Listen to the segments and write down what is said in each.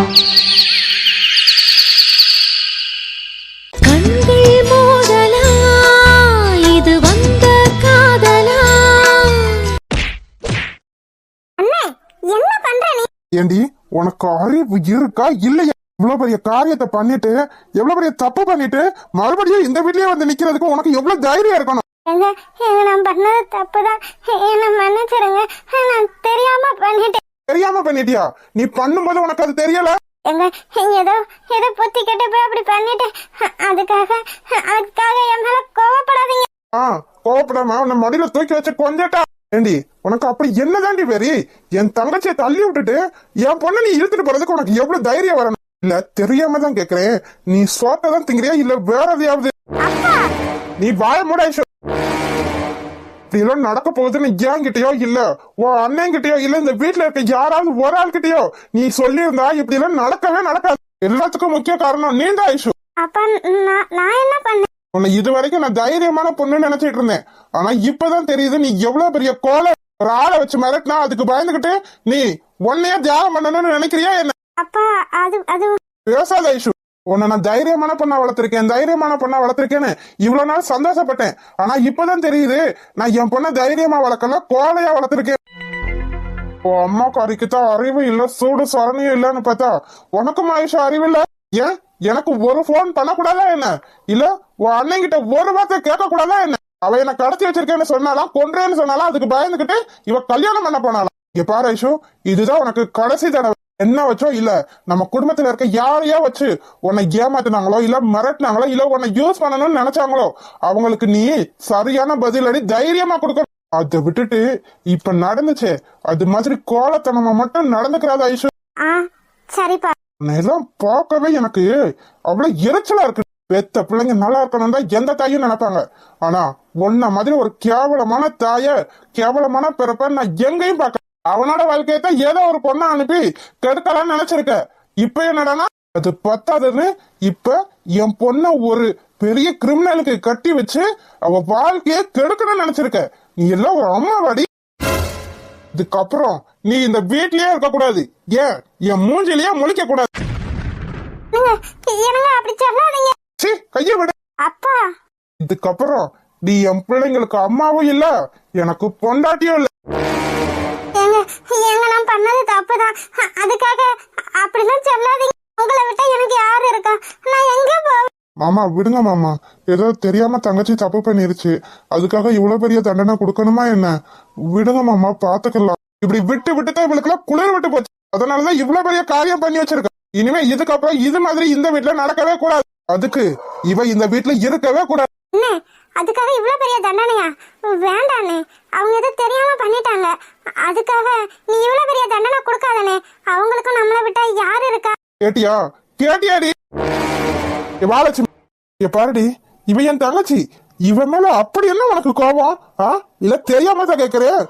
ஏண்டி உனக்கு அறிவு இருக்கா இல்லையா? இவ்வளவு பெரிய காரியத்தை பண்ணிட்டு எவ்வளவு பெரிய தப்பு பண்ணிட்டு மறுபடியும் இந்த வீட்லயே வந்து நிக்கிறதுக்கு உனக்கு எவ்வளவு தைரியம் இருக்கணும்? நான் பண்ணது தப்புதான், என்ன மன்னிச்சிருங்க. நான் தெரியாம பண்ணிட்டேன். தெரியாம பண்ணிட்டியா? நீ பண்ணும்போது உனக்கு அது தெரியல? ஏதோ புத்தி கெட்டு போய் அப்படி பண்ணிட்டேன். அதுக்காக என் மேல கோவப்படாதீங்க. கோவப்படாம உன்னை மடியில தூக்கி வச்சு கொஞ்சட்டா. ஏண்டி உனக்கு அப்படி என்னதாண்டி வெறி? என் தங்கச்சியை தள்ளி விட்டுட்டு என் பொண்ணு நீ இழுத்துட்டு போறதுக்கு உனக்கு எவ்வளவு தைரியம் வரணும்? இல்ல தெரியாம தான் கேக்குறேன், நீ சோத்ததான் திங்கிறியா இல்ல வேற எதையாவது? நீ வாய மூட. இப்படி எல்லாம் நடக்க போகுதுன்னு ஏன் கிட்டயோ இல்ல உன் அண்ணன் கிட்டயோ இல்ல இந்த வீட்டுல இருக்க யாராவது ஒரு ஆள் கிட்டயோ நீ சொல்லியிருந்தா இப்படி எல்லாம் நடக்கவே நடக்காது. எல்லாத்துக்கும் முக்கிய காரணம் நீண்ட ஐஷு. நான் என்ன பண்ண? உன்னை இது வரைக்கும் நான் தைரியமான பொண்ணு நினைச்சிட்டு இருந்தேன். ஆனா இப்பதான் தெரியுது நீ எவ்வளவு பெரிய கோலை. ஒரு ஆளை வச்சு மிரட்டினா அதுக்கு பயந்துகிட்டு நீ உன்னையே தியாகம் பண்ணணும்னு நினைக்கிறியா என்ன? அப்பா அது பேசாத ஐஷு. உன்னை நான் தைரியமான பொண்ணா வளர்த்திருக்கேன்னு இவ்வளவு நாள் சந்தோஷப்பட்டேன். ஆனா இப்பதான் தெரியுது நான் என் பொண்ணை தைரியமா வளர்க்கல, கோலையா வளர்த்திருக்கேன். அம்மா காரிக்குத்தான் அறிவு இல்ல, சூடு சொரணியும் இல்லன்னு பார்த்தா உனக்கும் ஆயுஷா அறிவு இல்ல. ஏன் எனக்கு ஒரு போன் பண்ணக்கூடாதா என்ன? இல்ல உன் அண்ணன் கிட்ட ஒரு வார்த்தை கேட்க கூடாதா என்ன? அவ என்ன கடத்தி வச்சிருக்கேன்னு சொன்னாலாம், கொன்றேன்னு சொன்னாலாம், அதுக்கு பயந்துகிட்டு இவ கல்யாணம் பண்ண போனாலாம். இங்க பாரு ஐஷு, இதுதான் உனக்கு கடைசி தடவை. என்ன வச்சோ இல்ல நம்ம குடும்பத்துல இருக்க யாரையா வச்சு உன்னை ஏமாத்தினாங்களோ இல்ல மிரட்டினாங்களோ இல்ல உன்னை யூஸ் பண்ணணும்னு நினைச்சாங்களோ அவங்களுக்கு நீ சரியான பதிலடி தைரியமா கொடுக்கணும். அதை விட்டுட்டு இப்ப நடந்துச்சே அது மாதிரி கோலத்தனமா மட்டும் நடந்துக்கிறாத ஐஷு. சரிப்பா. எல்லாம் பார்க்கவே எனக்கு அவ்வளவு எரிச்சலா இருக்கு. பெத்த பிள்ளைங்க நல்லா இருக்கணும் தான் எந்த தாயும் நினைப்பாங்க. ஆனா உன்ன மாதிரி ஒரு கேவலமான தாய கேவலமான பிறப்ப நான் எங்கேயும் பார்க்க. அவனோட வாழ்க்கையத்தான் ஏதோ ஒரு பொண்ணை அனுப்பி கெடுக்கலாம்னு நினைச்சிருக்க. இப்ப என்னடானா அது பத்தாதுன்னு இப்ப என் பொண்ண ஒரு பெரிய கிரிமினலுக்கு கட்டி வச்சு அவ வாழ்க்கைய கெடுக்கணும்னு நினைச்சிருக்க. நீ எல்லாம் ஒரு அம்மாவாடி. இதுக்கப்புறம் நீ இந்த வீட்லயே இருக்க கூடாது. ஏன் என் மூஞ்சிலேயே முழிக்க கூடாது. கைய விட. அப்பா இதுக்கப்புறம் நீ என் பிள்ளைங்களுக்கு அம்மாவும் இல்ல எனக்கு பொண்டாட்டியும் இல்ல. நான் பண்ணது தப்புதான், அதுக்காக அப்படிலாம் சொல்லாதீங்க. உங்களை விட்டா எனக்கு யாரு இருக்கா? நான் எங்க போவேன்? மாமா விடுங்க மாமா, ஏதோ தெரியாம தங்கச்சி தப்பு பண்ணிருச்சு, அதுக்காக இவ்வளவு பெரிய தண்டனை கொடுக்கணுமா என்ன? விடுங்க மாமா, பாத்துக்கலாம். இப்படி விட்டு விட்டுதான் இவளுக்கு எல்லாம் குளிர் விட்டு போச்சு. அதனாலதான் இவ்வளவு பெரிய காரியம் பண்ணி வச்சிருக்க. இனிமே இதுக்கப்புறம் இது மாதிரி இந்த வீட்டுல நடக்கவே கூடாது. அதுக்கு இவ இந்த வீட்டுல இருக்கவே கூடாது. அதுக்காக இவ்வளவு பெரிய தண்டனையா? வேண்டானே, அவங்க எதோ தெரியாம பண்ணிட்டாங்க. அதுக்காக நீ இவ்வளவு பெரிய தண்டனை கொடுக்காதனே. அவங்களுக்கும் நம்மளை விட்டா யாரு இருக்கா? கேட்டியாடி வாழட்சுமி, பாருடி இவ என் தங்கச்சி. இவ மேல அப்படி என்ன உனக்கு கோபம்? இல்ல தெரியாம தான் கேக்குறேன்.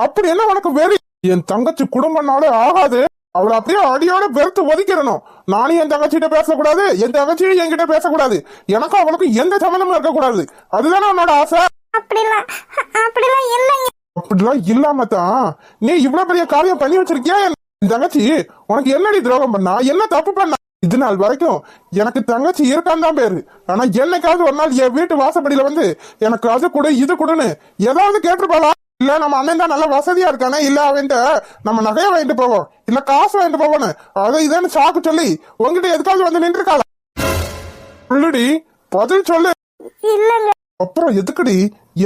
அப்படி என்ன உனக்கு வெறி? என் தங்கச்சி குடும்பம்னால ஆகாது, அவளை அப்படியே அடியோட வெறுத்து ஒதுக்கிடணும். நானும் என் தங்கச்சிட்ட பேசக்கூடாது, என் தங்கச்சியும் என்கிட்ட பேசக்கூடாது. எனக்கும் அவளுக்கும் எந்த சம்மந்தமும் இருக்கக்கூடாது. அதுதானே உன்னோட ஆசை? அப்படிலாம் இல்லாம தான் நீ இவ்வளவு பெரிய காரியம் பண்ணி வச்சிருக்கியா? என் தங்கச்சி உனக்கு என்னடி துரோகம் பண்ணா? என்ன தப்பு பண்ணா? இது நாள் வரைக்கும் எனக்கு தங்கச்சி இருக்கான்னு தான் பேரு. ஆனா என்னைக்காவது ஒரு நாள் என் வீட்டு வாசப்படியில வந்து எனக்கு அது கொடு இது கொடுன்னு ஏதாவது கேட்டுருப்பாளா? இல்ல நம்ம அண்ணன் தான் நல்ல வசதியா இருக்கானே, இல்ல அவன்கிட்ட நம்ம நகைய வாங்கிட்டு போவோம், இல்ல காசு வாங்கிட்டு போவோன்னு அதை இதான்னு சாக்கு சொல்லி உங்ககிட்ட எதுக்காவது வந்து நின்று இருக்காளா? சொல்லுடி, பதில் சொல்லு. இல்லங்க. அப்புறம் எதுக்குடி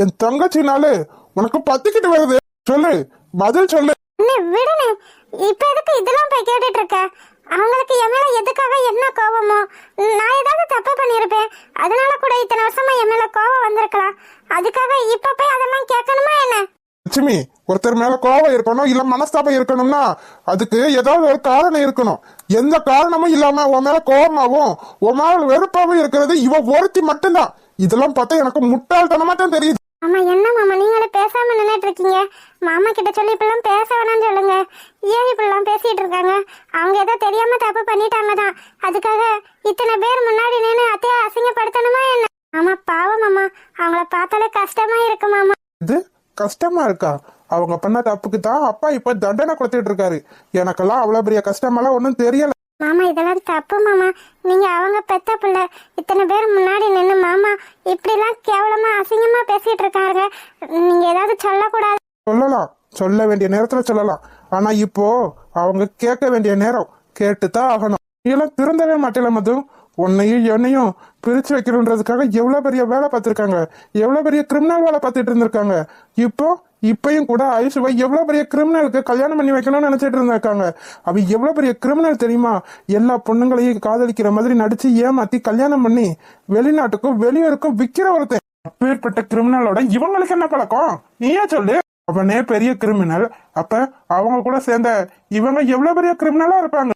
என் தங்கச்சினாலே உனக்கு பத்திக்கிட்டு வருது? சொல்லு, பதில் சொல்லு. விடுனே, இப்ப எதுக்கு இதெல்லாம் போய் கேட்டுட்டு இருக்க? அவங்களுக்கு என் மேல எதுக்காக என்ன கோபமோ? நான் ஏதாவது தப்பு பண்ணிருப்பேன், அதனால கூட இத்தனை வருஷமா என் மேல கோபம் வந்திருக்கலாம். அதுக்காக இப்ப போய் அதெல்லாம் கேட்கணுமா என்ன? லட்சுமி, ஒருத்தர் மேல கோபம் இருக்கணும் இல்ல மனஸ்தாபம் இருக்கணும்னா அதுக்கு ஏதாவது ஒரு காரணம் இருக்கணும். எந்த காரணமும் இல்லாம உன் மேல கோபமாவும் உன் மேல வெறுப்பாவும் இருக்கிறது இவ ஒருத்தி மட்டும்தான். இதெல்லாம் பார்த்தா எனக்கு முட்டாள்தனமா தான் தெரியுது. ஆமா, என்ன மாமா நீங்களே பேசாம நின்னுட்டு இருக்கீங்க? மாமா கிட்ட சொல்லி இப்பெல்லாம் பேச வேணாம்னு சொல்லுங்க. ஏன் இப்பெல்லாம் பேசிட்டு இருக்காங்க? அவங்க ஏதோ தெரியாம தப்பு பண்ணிட்டாங்க தான், அதுக்காக இத்தனை பேர் முன்னாடி நின்று அத்தைய அசிங்கப்படுத்தணுமா என்ன? ஆமா பாவம் மாமா, அவங்கள பார்த்தாலே கஷ்டமா இருக்கு மாமா. இது கஷ்டமா இருக்கா? அவங்க பண்ண தப்புக்கு தான் அப்பா இப்ப தண்டனை கொடுத்துட்டு இருக்காரு. எனக்கெல்லாம் அவ்வளவு பெரிய கஷ்டமெல்லாம் ஒன்னும் தெரியல. மாமா இதெல்லாம் தப்பு மாமா. நீங்க அவங்க பெத்த பிள்ளை, இத்தனை பேர் முன்னாடி நின்று மாமா இப்படிலாம் கேவலமா அசிங்கமா பேசிட்டு இருக்காங்க. நீங்க ஏதாவது சொல்லக்கூடாது. சொல்லலாம், சொல்ல வேண்டிய நேரத்துல சொல்லலாம். ஆனா இப்போ அவங்க கேட்க வேண்டிய நேரம், கேட்டுதான் ஆகணும். நீ எல்லாம் திருந்தவே மாட்டேல மது. உன்னையும் என்னையும் பிரிச்சு வைக்கணுன்றதுக்காக எவ்வளவு பெரிய வேலை பார்த்திருக்காங்க, எவ்வளவு பெரிய கிரிமினல் வேலை பார்த்துட்டு இருந்திருக்காங்க. இப்பயும் கூட ஐசுவை எவ்வளவு பெரிய கிரிமினலுக்கு கல்யாணம் பண்ணி வைக்கணும்னு நினைச்சிட்டு இருந்திருக்காங்க. அவ எவ்வளவு பெரிய கிரிமினல் தெரியுமா? எல்லா பொண்ணுங்களையும் காதலிக்கிற மாதிரி நடிச்சு ஏமாத்தி கல்யாணம் பண்ணி வெளிநாட்டுக்கும் வெளியூருக்கும் விக்கிற ஒருத்தன். அப்பேற்பட்ட கிரிமினலோட இவங்களுக்கு என்ன பழக்கம் நீயே சொல்லு. அவனே பெரிய கிரிமினல், அப்ப அவங்க கூட சேர்ந்த இவங்க எவ்வளவு பெரிய கிரிமினலா இருப்பாங்க.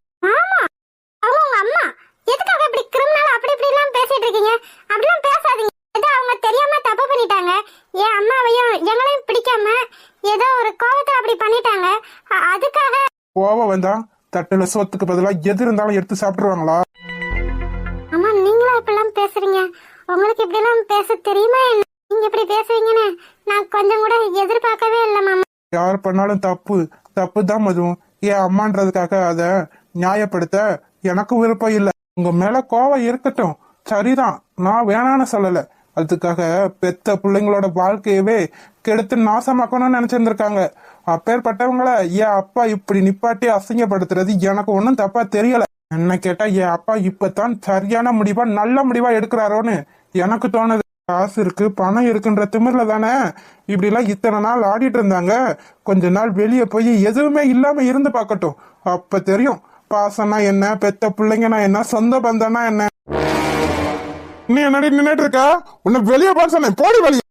அவங்க அம்மா எதுக்காக இப்படி கிரிமினல் அப்படி இப்படி எல்லாம் பேசிட்டு இருக்கீங்க? அப்படிலாம் பேசாதீங்க. ஏதோ அவங்க தெரியாம தப்பு பண்ணிட்டாங்க. என் அம்மாவையும் எங்களையும் பிடிக்காம ஏதோ ஒரு கோவத்தை அப்படி பண்ணிட்டாங்க. அதுக்காக கோவம் வந்தா தட்டுல சோத்துக்கு பதிலா எது இருந்தாலும் எடுத்து சாப்பிடுவாங்களா? அம்மா நீங்களும் இப்பெல்லாம் பேசுறீங்க. உங்களுக்கு இப்படி எல்லாம் பேச தெரியுமா? நீங்க இப்படி பேசுவீங்கன்னு நான் கொஞ்சம் கூட எதிர்பார்க்கவே இல்லை மாமா. யார் பண்ணாலும் தப்பு தான் மதுவும். என் அம்மான்றதுக்காக அத நியாயப்படுத்த எனக்கு விருப்பம் இல்லை. உங்க மேல கோவம் இருக்கட்டும், சரிதான், நான் வேணான்னு சொல்லல. அதுக்காக பெத்த பிள்ளைங்களோட வாழ்க்கையவே கெடுத்து நாசமாக்கணும்னு நினைச்சிருந்திருக்காங்க. அப்பேற்பட்டவங்கள என் அப்பா இப்படி நிப்பாட்டி அசிங்கப்படுத்துறது எனக்கு ஒன்றும் தப்பா தெரியல. என்ன கேட்டா என் அப்பா இப்பதான் சரியான முடிவா நல்ல முடிவா எடுக்கிறாரோன்னு எனக்கு தோணுது. காசு இருக்கு, பணம் இருக்குன்ற திமிர்ல தானே இப்படி எல்லாம் இத்தனை நாள் ஆடிட்டு இருந்தாங்க. கொஞ்ச நாள் வெளியே போய் எதுவுமே இல்லாம இருந்து பார்க்கட்டும், அப்ப தெரியும் பாசம்னா என்ன, பெத்த பிள்ளைங்கன்னா என்ன, சொந்த பந்தம்னா என்ன. நீ என்னடி நின்னுட்டு இருக்க? உன்னை வெளியே போட சொன்னேன், போடி வெளியே.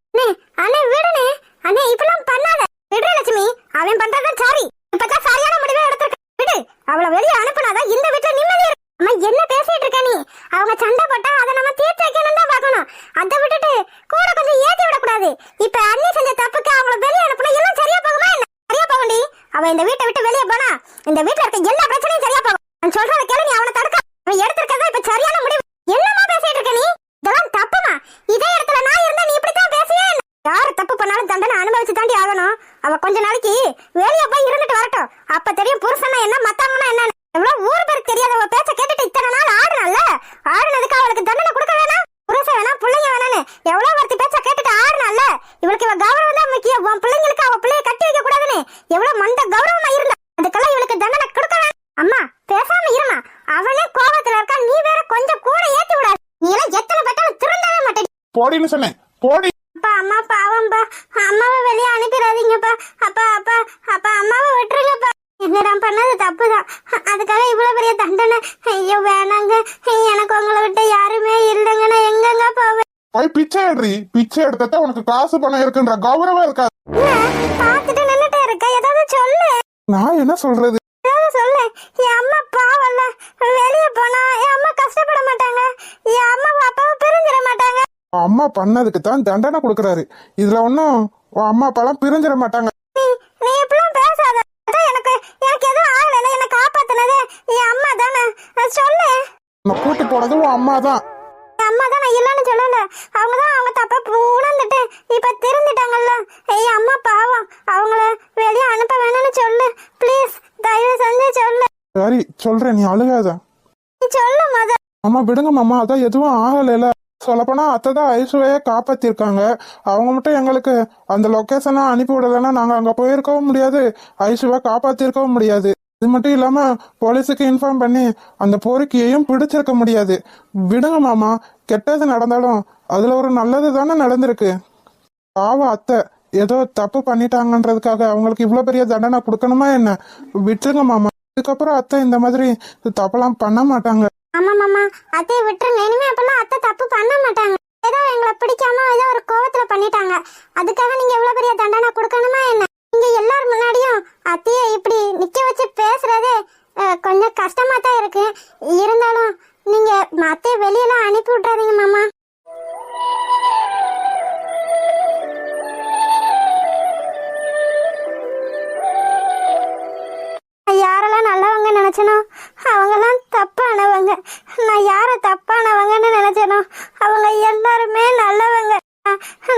அண்ணே விடுனே, அண்ணே இப்பலாம் பண்ணாத. விடு லட்சுமி, அவன் பண்றதா சாரி. இப்பதான் சரியான முடிவே எடுத்துக்க. விடு, அவளை வெளியே அனுப்புனாதான் இந்த வீட்டுல நிம்மதி இருக்கு. அம்மா என்ன பேசிட்டு இருக்க நீ? அவங்க சண்டை போட்டா அதை நம்ம தீர்த்து வைக்கணும் தான் பார்க்கணும். அதை விட்டுட்டு கூட கொஞ்சம் ஏத்தி விடக்கூடாது. இப்ப அண்ணி செஞ்ச தப்புக்கு அவங்கள வெளியே அனுப்புனா எல்லாம் சரியா போகுமா என்ன? சரியா போகும்டி. அவ இந்த வீட்டை விட்டு வெளியே போனா இந்த வீட்டுல இருக்க எல்லா பிரச்சனையும் சரியா போகும். நான் சொல்றத கேளு, நீ அவனை தடுக்க. அவன் எடுத்திருக்கதா இப்ப சரியான முடிவு. என்னமா பேசிட்டு இருக்க நீ? இதெல்லாம் தப்புமா? இதே இடத்துல நான் இருந்தா நீ இப்படித்தான் பேசுவே? யாரு தப்பு பண்ணாலும் தண்டனை அனுபவிச்சு தாண்டி ஆகணும். அவ கொஞ்ச நாளைக்கு வெளியே போய் இருந்துட்டு வரட்டும், அப்ப தெரியும் புருஷனா என்ன மத்தவங்கன்னா என்ன. எவ்வளவு ஊர் பேருக்கு தெரியாத அவ பேச்ச கேட்டுட்டு இத்தனை நாள் ஆடுனால, ஆடுனதுக்கு அவளுக்கு தண்டனை கொடுக்க வேணாம்? புருஷன் வேணா பிள்ளைங்க வேணான்னு எவ்வளவு ஒருத்தி பேச்ச கேட்டுட்டு ஆடுனால, இவளுக்கு இவ கௌரவம் தான் முக்கியம். உன் பிள்ளைங்களுக்கு அவ பிள்ளைய கட்டி வைக்க கூடாதுன்னு எவ்வளவு மண்ட கௌரவமா இருந்தா, அதுக்கெல்லாம் இவளுக்கு தண்டனை கொடுக்க வேணாம். அம்மா பேசாம இருமா. அவனே கோபத்துல இருக்கா, நீ வேற கொஞ்சம் கூட ஏத்தி விடாது. நீ எல்லாம் எத்தனை பட்டாலும் திருந்தவே மாட்டேன். போடின்னு சொன்னேன், போடி. அப்பா அம்மா பாவம்பா, அம்மாவை வெளியே அனுப்பிடாதீங்கப்பா. அப்பா அப்பா அப்பா அம்மாவை விட்டுருங்கப்பா. என்னதான் பண்ணது தப்புதான், அதுக்காக இவ்வளவு பெரிய தண்டனை. ஐயோ வேணாங்க, எனக்கு உங்களை விட்டு யாருமே இல்லைங்க. நான் எங்கங்க போவேன்? போய் பிச்சை எடுறி. பிச்சை எடுத்தா உனக்கு காசு பணம் இருக்குன்ற கௌரவம் இருக்காது. பாத்துட்டு நின்னுட்டே இருக்க, ஏதாவது சொல்லு. நான் என்ன சொல்றது? ஏதாவது சொல்லு. என் அம்மா பாவல்ல, வெளியே போனா என் அம்மா கஷ்டப்பட மாட்டாங்க. என் அம்மா அப்பாவும் பிரிஞ்சிட மாட்டாங்க. அம்மா பண்ணதுக்கு தான் தண்டனை கொடுக்கறாரு. இதுல ஒன்னும் அம்மா அப்பாலாம் பிரிஞ்சிட மாட்டாங்க. நீ இப்பெல்லாம் பேசாத. எனக்கு எதுவும் ஆகல, என்ன காப்பாத்தினது என் அம்மா தானே. சொல்லு. நான் கூட்டு போனது உன் அம்மா தான். அம்மா தான், நான் இல்லன்னு சொல்லல. அவங்கதான் அவங்க தப்ப உணர்ந்துட்டு இப்ப திருந்திட்டாங்கல்ல. என் அம்மா பாவம், அவங்கள வெளியே அனுப்ப வேணும்னு சொல்லு ப்ளீஸ். தயவு செஞ்சு சொல்லு. சரி சொல்றேன், நீ அழுகாத. நீ சொல்லு மத. அம்மா விடுங்க மாமா, அதான் எதுவும் ஆகலைல. சொல்லப்போனா அத்தை தான் ஐசுவையே காப்பாத்திருக்காங்க. அவங்க மட்டும் எங்களுக்கு அந்த லொக்கேஷனை அனுப்பி விடலைன்னா நாங்க அங்க போயிருக்கவும் முடியாது, ஐசுவை காப்பாத்திருக்கவும் முடியாது. இது மட்டும் இல்லாம போலீஸுக்கு இன்ஃபார்ம் பண்ணி அந்த பொறுக்கியையும் பிடிச்சிருக்க முடியாது. விடுங்க மாமா, கெட்டது நடந்தாலும் அதுல ஒரு நல்லது தானே நடந்திருக்கு. பாவம் அத்தை ஏதோ தப்பு பண்ணிட்டாங்கன்றதுக்காக அவங்களுக்கு இவ்வளவு பெரிய தண்டனை கொடுக்கணுமா என்ன? விட்டுருங்க மாமா. இதுக்கப்புறம் அத்தை இந்த மாதிரி தப்பெல்லாம் பண்ண மாட்டாங்க. ஆமா மாமா, அத்தையை விட்டுருங்க. இனிமே அப்பெல்லாம் அத்தை தப்பு பண்ண மாட்டாங்க. ஏதோ எங்களை பிடிக்காம ஏதோ ஒரு கோவத்துல பண்ணிட்டாங்க, அதுக்காக நீங்க எவ்வளவு பெரிய தண்டனை கொடுக்கணுமா என்ன? நீங்க எல்லாரும் முன்னாடியும் அத்தையை இப்படி நிக்க வச்சு பேசுறதே கொஞ்சம் கஷ்டமா தான் இருக்கு. இருந்தாலும் நீங்க அத்தையை வெளியெல்லாம் அனுப்பி விட்டுறாதீங்க மாமா. யாரெல்லாம் நல்லவங்க நினைச்சனோ அவங்கெல்லாம் தப்பானவங்க. நான் யார தப்பானவங்கன்னு நினைச்சனோ அவங்க எல்லாருமே நல்லவங்க.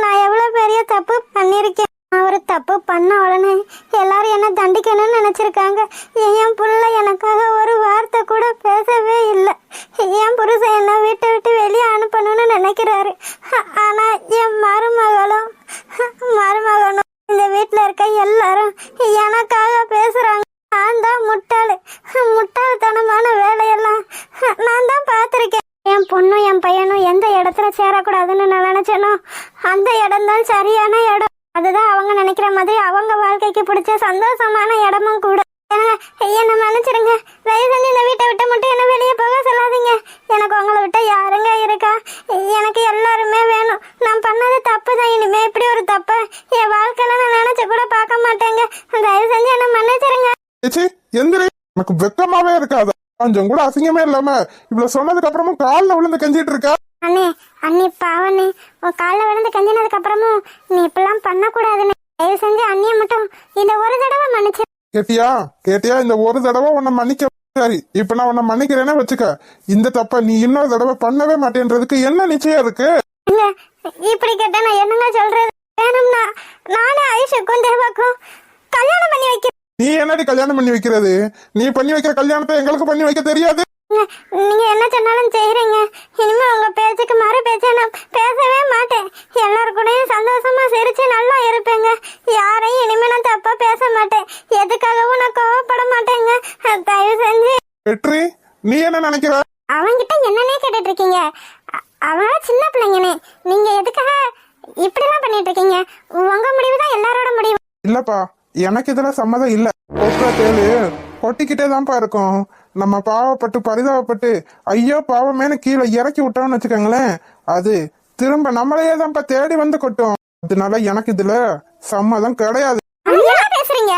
நான் எவ்வளவு பெரிய தப்பு பண்ணிருக்கேன். ஒரு தப்பு பண்ண உடனே எல்லாரும் என்ன தண்டிக்கணும்னு நினைச்சிருக்காங்க. என் புள்ள எனக்காக ஒரு வார்த்தை கூட பேச இருக்க எல்லாரும் எனக்காக பேசுறாங்க. நான் தான் முட்டாள்தனமான வேலையெல்லாம் நான் தான் பார்த்துருக்கேன். என் பொண்ணும் என் பையனும் எந்த இடத்துல சேரக்கூடாதுன்னு நான் நினைச்சேனோ அந்த இடம் தான் சரியான இடம். அதுதான் அவங்க நினைக்கிற மாதிரி அவங்க வாழ்க்கைக்கு பிடிச்ச சந்தோஷமான இடமும் கூட. என்ன மன்னிச்சிருங்க. தயவு செஞ்சு இந்த வீட்டை விட்டு மட்டும் என்ன வெளியே போக சொல்லாதீங்க. எனக்கு உங்களை விட்ட யாருங்க இருக்கா? எனக்கு எல்லாருமே வேணும். நான் பண்ணது தப்பு தான். இனிமே இப்படி ஒரு தப்ப என் வாழ்க்கையில நான் நினைச்சு கூட பார்க்க மாட்டேங்க. தயவு செஞ்சு என்ன மன்னிச்சிருங்க. எந்திரி, எனக்கு வெக்கமாவே இருக்காது. கொஞ்சம் கூட அசிங்கமே இல்லாம இவ்வளவு சொன்னதுக்கு அப்புறமும் காலில் விழுந்து கெஞ்சிட்டு இருக்கா? அண்ணி பாவண்ணே, உன் காலில் விழுந்து கெஞ்சினதுக்கு அப்புறமும் நீ இப்பெல்லாம் பண்ணக்கூடாதுன்னு. தயவு செஞ்சு அண்ணியை மட்டும் இந்த ஒரு தடவை மன்னிச்சு. கேட்டியா இந்த ஒரு தடவை உன்னை மன்னிக்க. சரி, இப்ப நான் உன்னை மன்னிக்கிறேன்னு வச்சுக்க. இந்த தப்ப நீ இன்னொரு தடவை பண்ணவே மாட்டேன்றதுக்கு என்ன நிச்சயம் இருக்கு? இப்படி கேட்டா நான் என்னங்க சொல்றது? வேணும்னா நானே ஐஷுக்கும் தேவாக்கும் கல்யாணம் பண்ணி வைக்கிறேன். நீ என்னடி கல்யாணம் பண்ணி வைக்கிறது? நீ பண்ணி வைக்கிற கல்யாணத்தை எங்களுக்கு பண்ணி வைக்க தெரியாது. நீங்க என்ன சொன்னாலும் செய்யறீங்க. இனிமே உங்க பேச்சுக்கு மறு பேச்ச நான் பேசவே மாட்டேன். எல்லாரும் கூடயும் சந்தோஷமா சிரிச்சு நல்லா இருப்பேங்க. யாரையும் இனிமே நான் தப்பா பேச மாட்டேன். எதுக்காகவும் நான் கோவப்பட மாட்டேங்க. தயவு செஞ்சு. வெற்றி, நீ என்ன நினைக்கிற? அவன்கிட்ட என்னன்னே கேட்டுட்டு இருக்கீங்க? அவன் சின்ன பிள்ளைங்கனே. நீங்க எதுக்காக இப்படி எல்லாம் பண்ணிட்டு இருக்கீங்க? உங்க முடிவு தான் எல்லாரோட முடிவு. இல்லப்பா, எனக்கு இதுல சம்மதம் இல்ல. தேளு கொட்டிக்கிட்டே தான்ப்பா இருக்கும். நம்ம பாவப்பட்டு பரிதாபப்பட்டு ஐயோ பாவமேனு கீழே இறக்கி விட்டோம்னு வச்சுக்கோங்களேன், அது திரும்ப நம்மளையே தான்ப்பா தேடி வந்து கொட்டும். அதனால எனக்கு இதுல சம்மதம் கிடையாது. பேசுறீங்க?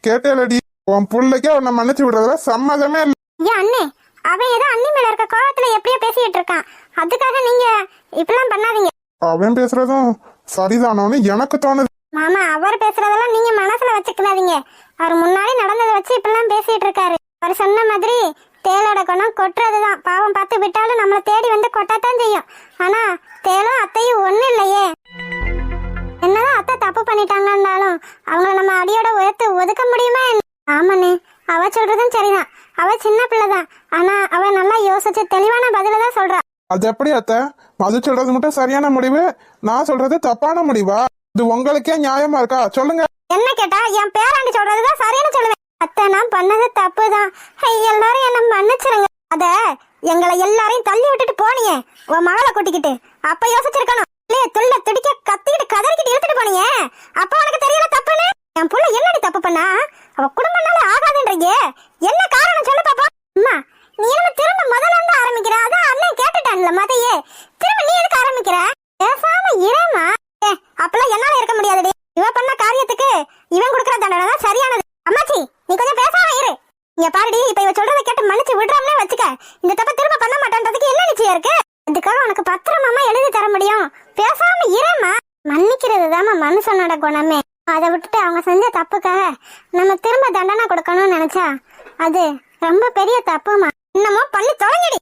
கேட்டேலடி, உன் பிள்ளைக்கே உன்னை மன்னிச்சு விடுறதுல சம்மதமே இல்ல. அண்ணே, அவன் ஏதோ அண்ணி மேல இருக்க கோவத்துல எப்படியோ பேசிட்டு இருக்கான். அதுக்காக நீங்க இப்பெல்லாம் பண்ணாதீங்க. அவன் பேசுறதும் சரிதானோன்னு எனக்கு தோணுது. மாமா, அவர் பேசுறதெல்லாம் நீங்க மனசுல வச்சுக்காதீங்க. அவர் முன்னாடி நடந்ததை வச்சு இப்பெல்லாம் பேசிட்டு இருக்காரு. அவர் சொன்ன மாதிரி தேளோட குணம் கொட்டுறதுதான். பாவம் பார்த்து விட்டாலும் நம்மளை தேடி வந்து கொட்டத்தான் செய்யும். ஆனா தேளும் அத்தையும் ஒண்ணு இல்லையே. என்னதான் அத்தை தப்பு பண்ணிட்டாங்கன்னாலும் அவங்கள நம்ம அடியோட உயர்த்து ஒதுக்க முடியுமா? ஆமாண்ணே, அவ சொல்றதும் சரிதான். அவ சின்ன பிள்ளைதான். ஆனா அவ நல்லா யோசிச்சு தெளிவான பதில தான் சொல்றா. அது எப்படி அத்தை? மது சொல்றது மட்டும் சரியான முடிவு, நான் சொல்றது தப்பான முடிவா? இது உங்களுக்கே நியாயமா இருக்கா? சொல்லுங்க. என்ன கேட்டா என் பேராண்டி சொல்றதுதான் சரின்னு சொல்லுவேன். அத்தை, நான் பண்ணது தப்புதான். எல்லாரும் என்ன மன்னிச்சிருங்க. அத எங்களை எல்லாரையும் தள்ளி விட்டுட்டு போனியே உன் மகளை கூட்டிக்கிட்டு, அப்ப யோசிச்சிருக்கணும். இல்லையே துள்ள துடிக்க கத்திக்கிட்டு கதறிக்கிட்டு இழுத்துட்டு போனியே, அப்ப உனக்கு தெரியல தப்புன்னு. என் புள்ள என்னடி தப்பு பண்ணா? அவ குடும்பம்னால ஆகாதுன்றீங்க. என்ன காரணம் சொல்லு பாப்பா. அம்மா, நீ என்ன திரும்ப முதல்ல இருந்து ஆரம்பிக்கிற? அதான் அண்ணன் கேட்டுட்டான்ல மதையே. திரும்ப நீ எதுக்கு ஆரம்பிக்கிற? பேசாம இரேமா. அப்பெல்லாம் என்னால இருக்க முடியாதுடி. இவ பண்ண காரியத்துக்கு இவன் கொடுக்கற தண்டனை தான் சரியானது. அம்மாச்சி, நீ கொஞ்சம் பேசாம இரு. இங்க பாருடி, இப்ப இவ சொல்றதை கேட்டு மன்னிச்சு விடுறோம்னே வச்சுக்க. இந்த தப்ப திரும்ப பண்ண மாட்டேன்றதுக்கு என்ன நிச்சயம் இருக்கு? இதுக்காக உனக்கு பத்திரமாமா எழுதி தர முடியும். பேசாம இரேமா. மன்னிக்கிறது தாமா மனுஷனோட குணமே. அதை விட்டுட்டு அவங்க செஞ்ச தப்புக்காக நம்ம திரும்ப தண்டனை கொடுக்கணும்னு நினைச்சா அது ரொம்ப பெரிய தப்புமா. என்னமோ பண்ணி தொலைங்கடி.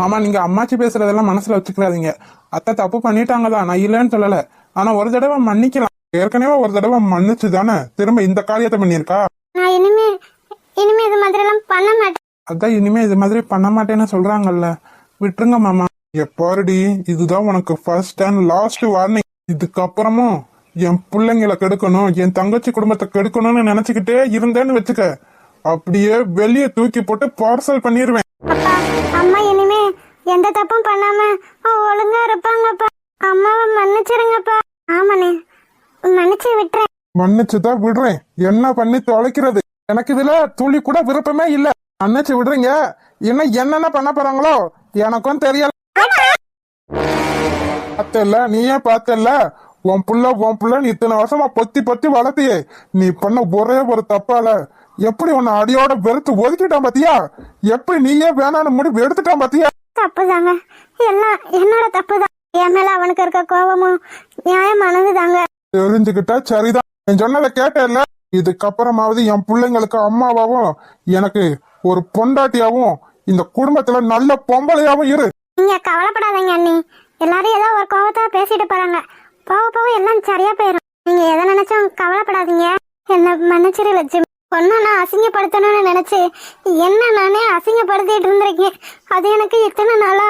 ஆமா, நீங்க அம்மாச்சி பேசுறதெல்லாம் மனசுல வச்சுக்கிறாதீங்க. அத்தை தப்பு பண்ணிட்டாங்கதான், நான் இல்லைன்னு சொல்லல. ஆனா ஒரு தடவை மன்னிக்கலாம். ஏற்கனவே ஒரு தடவை மன்னிச்சு தானே திரும்ப இந்த காரியத்தை பண்ணிருக்கா. நான் இனிமே இது மாதிரி எல்லாம் பண்ண மாட்டேன். அதான் இனிமே இது மாதிரி பண்ண மாட்டேன்னு சொல்றாங்கல்ல, விட்டுருங்க மாமா. எப்பாருடி, இதுதான் உனக்கு ஃபர்ஸ்ட் அண்ட் லாஸ்ட் வார்னிங். இதுக்கப்புறமும் என் பிள்ளைங்களை கெடுக்கணும், என் தங்கச்சி குடும்பத்தை கெடுக்கணும்னு நினைச்சுக்கிட்டே இருந்தேன்னு வச்சுக்க, அப்படியே வெளியே தூக்கி போட்டு பார்சல் பண்ணிருவேன். அப்பா, அம்மா இனிமே எந்த தப்பும் பண்ணாம ஒழுங்கா இருப்பாங்கப்பா. அம்மாவை மன்னிச்சிருங்கப்பா. ஆமாண்ணே, மன்னிச்சு விட்டுறேன். மன்னிச்சுதான் விடுறேன். என்ன பண்ணி தொலைக்கிறது? எனக்கு இதுல துளி கூட விருப்பமே இல்ல. மன்னிச்சு விடுறீங்க. இன்னும் என்னென்ன பண்ண போறாங்களோ எனக்கும் தெரியல. பார்த்தல, நீயே பார்த்தல, உன் புள்ள நீ இத்தனை வருஷமா பொத்தி பொத்தி வளர்த்தியே, நீ பண்ண ஒரே ஒரு தப்பால எப்படி உன்னை அடியோட வெறுத்து ஒதுக்கிட்டான் பாத்தியா? எப்படி நீயே வேணான்னு முடிவு எடுத்துட்டான் பாத்தியா? தப்புதாங்க, எல்லாம் என்னோட தப்புதான். என் மேல அவனுக்கு இருக்க கோபமும் நியாயமானது தாங்க. தெரிஞ்சுக்கிட்டா சரிதான். நான் சொன்னதை கேட்டேன்ல. இதுக்கப்புறமாவது என் பிள்ளைங்களுக்கு அம்மாவாவும் எனக்கு ஒரு பொண்டாட்டியாவும் இந்த குடும்பத்துல நல்ல பொம்பளையாவும் இரு. நீங்க கவலைப்படாதீங்க அண்ணி. எல்லாரும் ஏதோ ஒரு கோபத்தா பேசிட்டு போறாங்க. போக போக எல்லாம் சரியா போயிடும். நீங்க எதை நினைச்சும் கவலைப்படாதீங்க. என்ன மன்னிச்சிரு லட்சுமி. பொண்ணை நான் அசிங்கப்படுத்தணும்னு நினைச்சு என்ன நானே அசிங்கப்படுத்திட்டு இருந்திருக்கேன். அது எனக்கு இத்தனை நாளா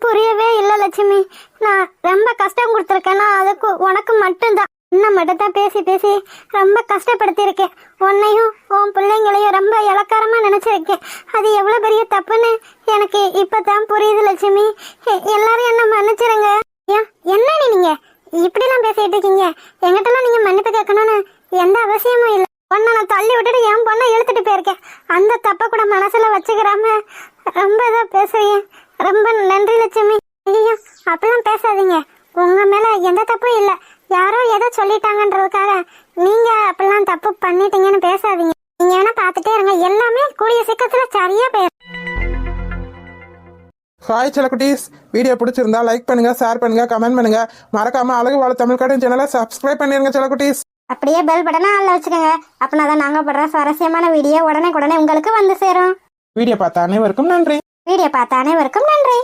புரியவே இல்லை லட்சுமி. நான் ரொம்ப கஷ்டம் கொடுத்துருக்கேன்னா அதுக்கு உனக்கு மட்டும்தான். இன்னும் மட்டும் தான் பேசி பேசி ரொம்ப கஷ்டப்படுத்தியிருக்கேன். உன்னையும் உன் பிள்ளைங்களையும் ரொம்ப இலக்காரமா நினைச்சிருக்கேன். அது எவ்வளவு பெரிய தப்புன்னு எனக்கு இப்பதான் புரியுது லட்சுமி. எல்லாரும் என்ன மன்னிச்சிருங்க. ஏன் என்ன நீங்க இப்படிலாம் பேசிட்டு இருக்கீங்க? என்கிட்டலாம் நீங்க மன்னிப்பு கேட்கணும்னு எந்த அவசியமும் இல்லை. பொண்ணை நான் தள்ளி விட்டுட்டு என் பொண்ணை இழுத்துட்டு போயிருக்கேன். அந்த தப்பை கூட மனசுல வச்சுக்கிறாம ரொம்ப இதா பேசுறீங்க. ரொம்ப நன்றி லட்சுமி. ஐயோ அப்படிலாம் பேசாதீங்க. உங்க மேல எந்த தப்பும் இல்லை. யாரோ எதை சொல்லிட்டாங்கன்றதுக்காக நீங்க அப்படிலாம் தப்பு பண்ணிட்டீங்கன்னு பேசாதீங்க. நீங்க வேணா பாத்துட்டே இருங்க, எல்லாமே கூடிய சீக்கிரத்துல சரியா போயிடும். ஹாய் செல்லக்குட்டீஸ், வீடியோ பிடிச்சிருந்தா லைக் பண்ணுங்க, ஷேர் பண்ணுங்க, கமெண்ட் பண்ணுங்க. மறக்காம அழகு வாழ தமிழ் கார்ட்டூன் சேனலை சப்ஸ்கிரைப் பண்ணிருங்க செல்லக்குட்டீஸ். அப்படியே பெல் பட்டனை ஆன்ல வச்சுக்கோங்க. அப்படின்னா தான் நாங்க படுற சுவாரஸ்யமான வீடியோ உடனே உங்களுக்கு வந்து சேரும். வீடியோ பார்த்த அனைவருக்கும் நன்றி. வீடியோ பார்த்த அனைவருக்கும் நன்றி.